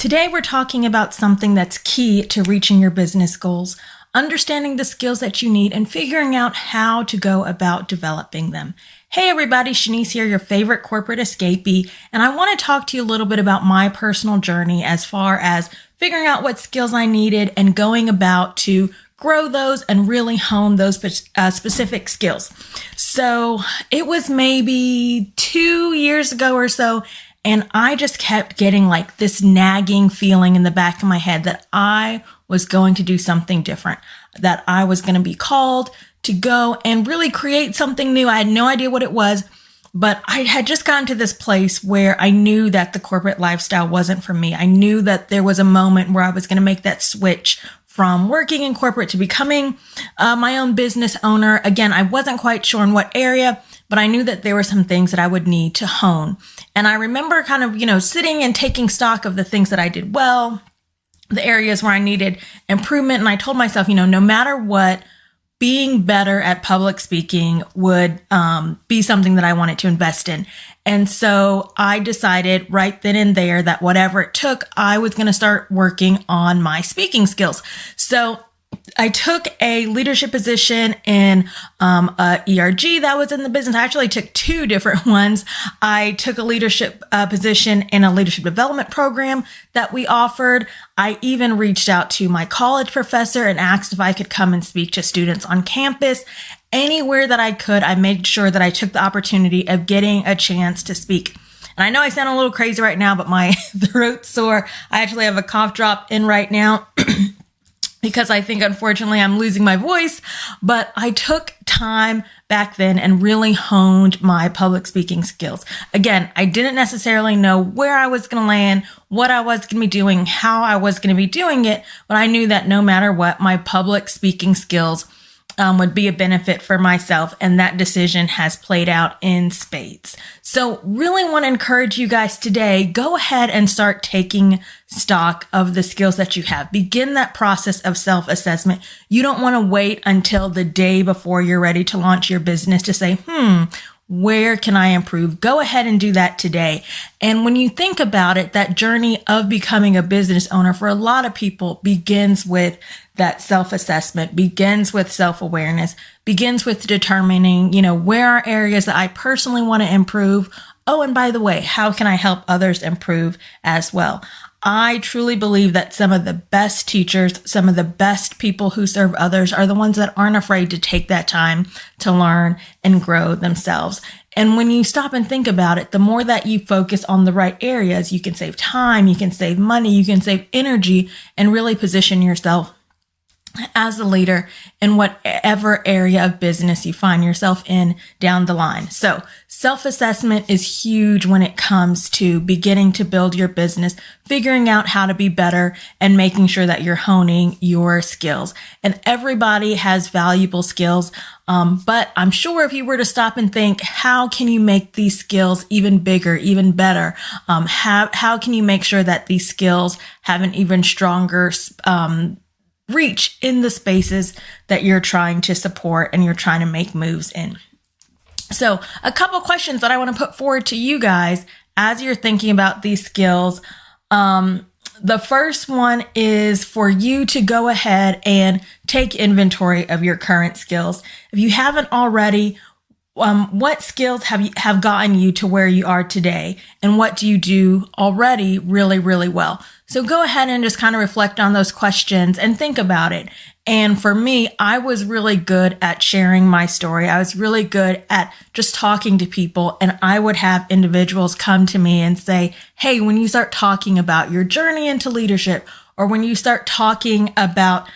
Today, we're talking about something that's key to reaching your business goals, understanding the skills that you need and figuring out how to go about developing them. Hey everybody, Shanice here, your favorite corporate escapee, and I want to talk to you a little bit about my personal journey as far as figuring out what skills I needed and going about to grow those and really hone those specific skills. So it was maybe 2 years ago or so, and I just kept getting like this nagging feeling in the back of my head that I was going to do something different, that I was going to be called to go and really create something new. I had no idea what it was, but I had just gotten to this place where I knew that the corporate lifestyle wasn't for me. I knew that there was a moment where I was going to make that switch from working in corporate to becoming my own business owner. Again, I wasn't quite sure in what area, but I knew that there were some things that I would need to hone. And I remember kind of, sitting and taking stock of the things that I did well, the areas where I needed improvement. And I told myself, no matter what, being better at public speaking would be something that I wanted to invest in. And so I decided right then and there that whatever it took, I was going to start working on my speaking skills. So I took a leadership position in a ERG that was in the business. I actually took two different ones. I took a leadership position in a leadership development program that we offered. I even reached out to my college professor and asked if I could come and speak to students on campus. Anywhere that I could, I made sure that I took the opportunity of getting a chance to speak. And I know I sound a little crazy right now, but my throat's sore. I actually have a cough drop in right now. Because I think, unfortunately, I'm losing my voice, but I took time back then and really honed my public speaking skills. Again, I didn't necessarily know where I was going to land, what I was going to be doing, how I was going to be doing it, but I knew that no matter what, my public speaking skills would be a benefit for myself, and that decision has played out in spades. So really want to encourage you guys today, go ahead and start taking stock of the skills that you have. Begin that process of self-assessment. You don't want to wait until the day before you're ready to launch your business to say, where can I improve? Go ahead and do that today. And when you think about it, that journey of becoming a business owner for a lot of people begins with that self-assessment, begins with self-awareness, begins with determining, where are areas that I personally want to improve. Oh, and by the way, how can I help others improve as well? I truly believe that some of the best teachers, some of the best people who serve others are the ones that aren't afraid to take that time to learn and grow themselves. And when you stop and think about it, the more that you focus on the right areas, you can save time, you can save money, you can save energy, and really position yourself as a leader in whatever area of business you find yourself in down the line. So self-assessment is huge when it comes to beginning to build your business, figuring out how to be better, and making sure that you're honing your skills. And everybody has valuable skills. But I'm sure if you were to stop and think, how can you make these skills even bigger, even better? How can you make sure that these skills have an even stronger reach in the spaces that you're trying to support and you're trying to make moves in? So a couple questions that I want to put forward to you guys as you're thinking about these skills. The first one is for you to go ahead and take inventory of your current skills. If you haven't already, what skills have gotten you to where you are today, and what do you do already really, really well? So go ahead and just kind of reflect on those questions and think about it. And for me, I was really good at sharing my story. I was really good at just talking to people, and I would have individuals come to me and say, hey, when you start talking about your journey into leadership, or when you start talking about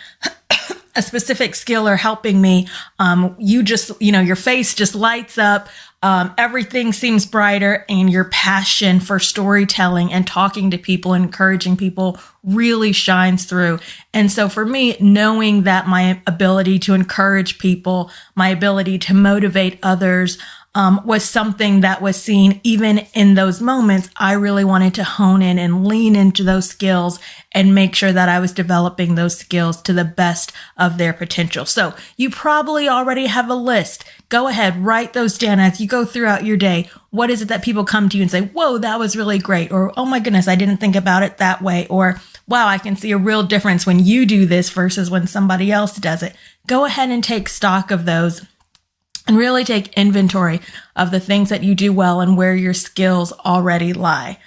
a specific skill or helping me, you just, your face just lights up. Everything seems brighter, and your passion for storytelling and talking to people and encouraging people really shines through. And so for me, knowing that my ability to encourage people, my ability to motivate others, was something that was seen even in those moments. I really wanted to hone in and lean into those skills and make sure that I was developing those skills to the best of their potential. So you probably already have a list. Go ahead, write those down as you go throughout your day. What is it that people come to you and say, whoa, that was really great? Or, oh my goodness, I didn't think about it that way. Or, wow, I can see a real difference when you do this versus when somebody else does it. Go ahead and take stock of those and really take inventory of the things that you do well and where your skills already lie.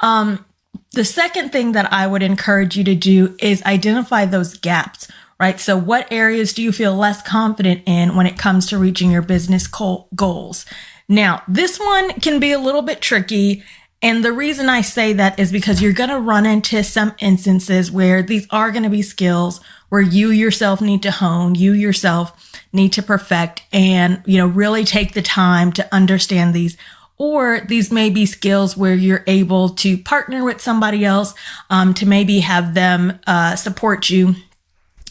The second thing that I would encourage you to do is identify those gaps, right? So what areas do you feel less confident in when it comes to reaching your business goals? Now, this one can be a little bit tricky. And the reason I say that is because you're going to run into some instances where these are going to be skills where you yourself need to hone, you yourself need to perfect, and, really take the time to understand these. Or these may be skills where you're able to partner with somebody else to maybe have them support you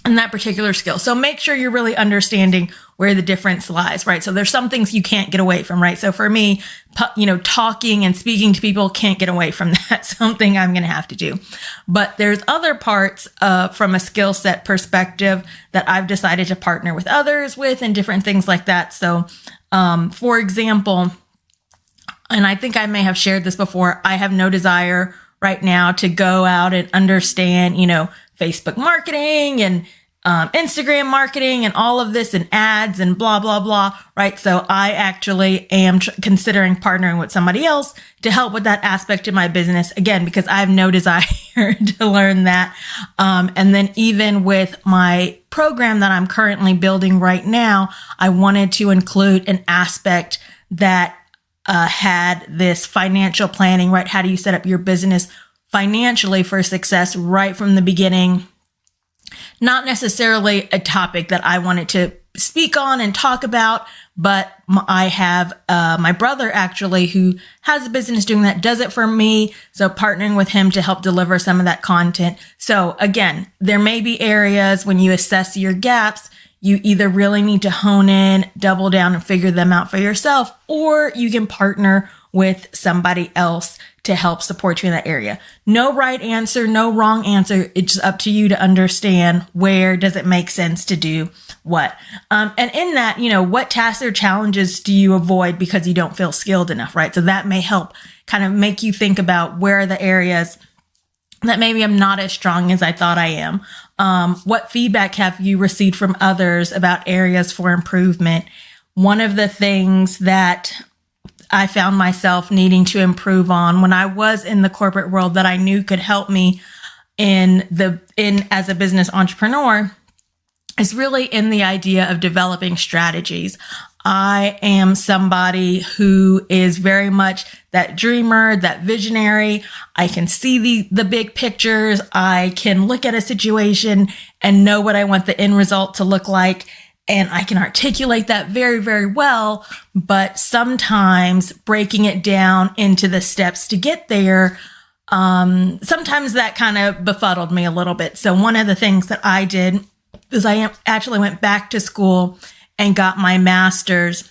in that particular skill. So make sure you're really understanding where the difference lies, right? So there's some things you can't get away from, right? So for me, talking and speaking to people, can't get away from that. Something I'm going to have to do. But there's other parts from a skill set perspective that I've decided to partner with others with and different things like that. So for example, and I think I may have shared this before, I have no desire right now to go out and understand, Facebook marketing and Instagram marketing and all of this and ads and blah, blah, blah, right? So I actually am considering partnering with somebody else to help with that aspect of my business, again, because I have no desire to learn that. And then even with my program that I'm currently building right now, I wanted to include an aspect that had this financial planning, right? How do you set up your business financially for success right from the beginning? Not necessarily a topic that I wanted to speak on and talk about, but I have my brother actually who has a business doing that, does it for me. So partnering with him to help deliver some of that content. So again, there may be areas when you assess your gaps, you either really need to hone in, double down, and figure them out for yourself, or you can partner with somebody else to help support you in that area. No right answer, no wrong answer. It's up to you to understand where does it make sense to do what. And in that, what tasks or challenges do you avoid because you don't feel skilled enough, right? So that may help kind of make you think about where are the areas that maybe I'm not as strong as I thought I am. What feedback have you received from others about areas for improvement? One of the things that I found myself needing to improve on when I was in the corporate world that I knew could help me as a business entrepreneur is really in the idea of developing strategies. I am somebody who is very much that dreamer, that visionary. I can see the big pictures. I can look at a situation and know what I want the end result to look like. And I can articulate that very, very well. But sometimes breaking it down into the steps to get there, sometimes that kind of befuddled me a little bit. So one of the things that I did is I actually went back to school and got my master's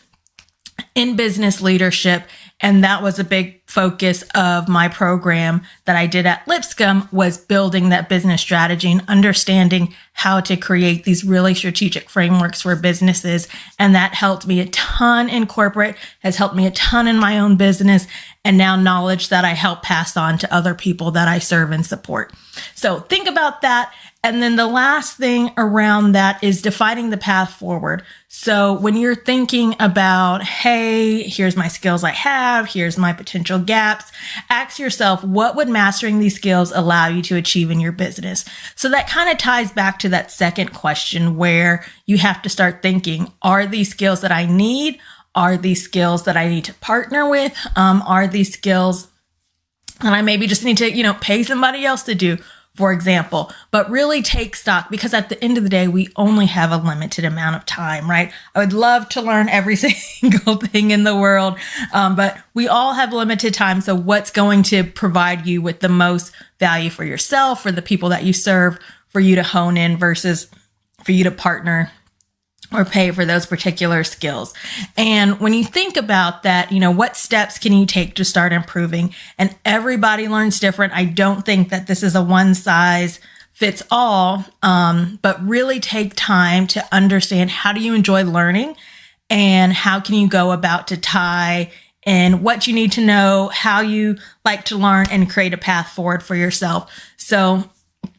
in business leadership. And that was a big focus of my program that I did at Lipscomb, was building that business strategy and understanding how to create these really strategic frameworks for businesses. And that helped me a ton in corporate, has helped me a ton in my own business, and now knowledge that I help pass on to other people that I serve and support. So think about that. And then the last thing around that is defining the path forward. So when you're thinking about, hey, here's my skills I have, here's my potential gaps, ask yourself, what would mastering these skills allow you to achieve in your business? So that kind of ties back to that second question where you have to start thinking, are these skills that I need? Are these skills that I need to partner with? Are these skills that I maybe just need to, pay somebody else to do, for example? But really take stock, because at the end of the day, we only have a limited amount of time, right? I would love to learn every single thing in the world, but we all have limited time. So what's going to provide you with the most value for yourself, for the people that you serve, for you to hone in versus for you to partner or pay for those particular skills. And when you think about that, what steps can you take to start improving? And everybody learns different. I don't think that this is a one size fits all, but really take time to understand, how do you enjoy learning, and how can you go about to tie in what you need to know, how you like to learn, and create a path forward for yourself. So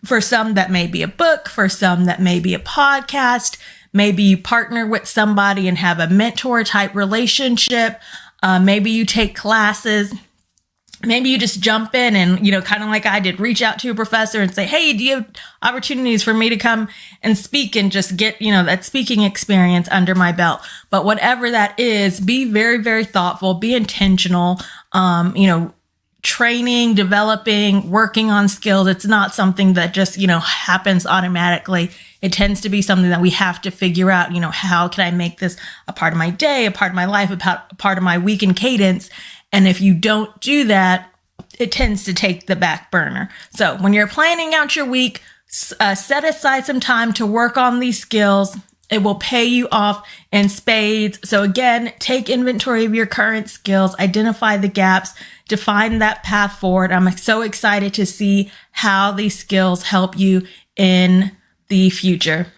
for some, that may be a book. For some, that may be a podcast. Maybe you partner with somebody and have a mentor type relationship. Maybe you take classes. Maybe you just jump in and, kind of like I did, reach out to a professor and say, hey, do you have opportunities for me to come and speak and just get, that speaking experience under my belt? But whatever that is, be very, very thoughtful, be intentional, training, developing, working on skills. It's not something that just, happens automatically. It tends to be something that we have to figure out, how can I make this a part of my day, a part of my life, a part of my week and cadence? And if you don't do that, it tends to take the back burner. So when you're planning out your week, set aside some time to work on these skills. It will pay you off in spades. So again, take inventory of your current skills, identify the gaps, define that path forward. I'm so excited to see how these skills help you in the future.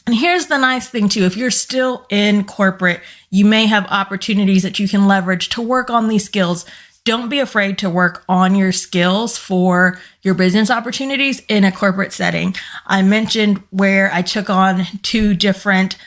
And here's the nice thing too. If you're still in corporate, you may have opportunities that you can leverage to work on these skills. Don't be afraid to work on your skills for your business opportunities in a corporate setting. I mentioned where I took on 2 different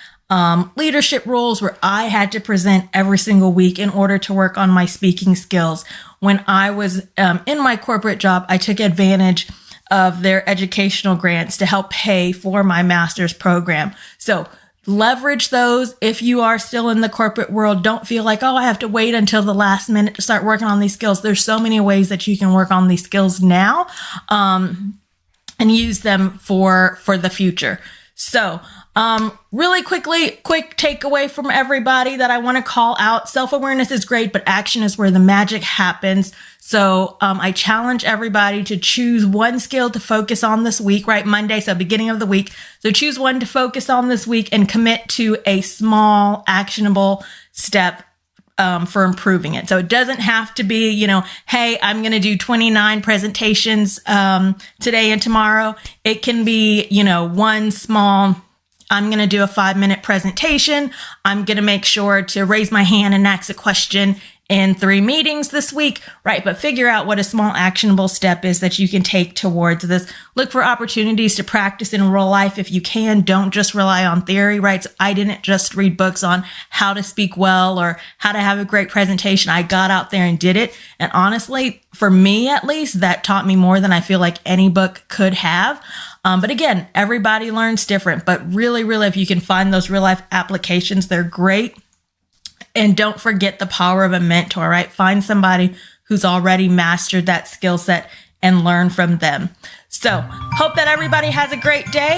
leadership roles where I had to present every single week in order to work on my speaking skills. When I was in my corporate job, I took advantage of their educational grants to help pay for my master's program. So leverage those. If you are still in the corporate world, don't feel like, I have to wait until the last minute to start working on these skills. There's so many ways that you can work on these skills now, and use them for the future. So, really quick takeaway from everybody that I want to call out. Self-awareness is great, but action is where the magic happens. So, I challenge everybody to choose one skill to focus on this week, right? Monday, so beginning of the week. So choose one to focus on this week and commit to a small, actionable step for improving it. So it doesn't have to be, hey, I'm going to do 29 presentations today and tomorrow. It can be, one small, I'm going to do a 5-minute presentation. I'm going to make sure to raise my hand and ask a question in 3 meetings this week, right? But figure out what a small actionable step is that you can take towards this. Look for opportunities to practice in real life if you can. Don't just rely on theory, right? So I didn't just read books on how to speak well or how to have a great presentation. I got out there and did it. And honestly, for me at least, that taught me more than I feel like any book could have. But again, everybody learns different, but really, if you can find those real life applications, they're great. And don't forget the power of a mentor, right? Find somebody who's already mastered that skill set and learn from them. So hope that everybody has a great day.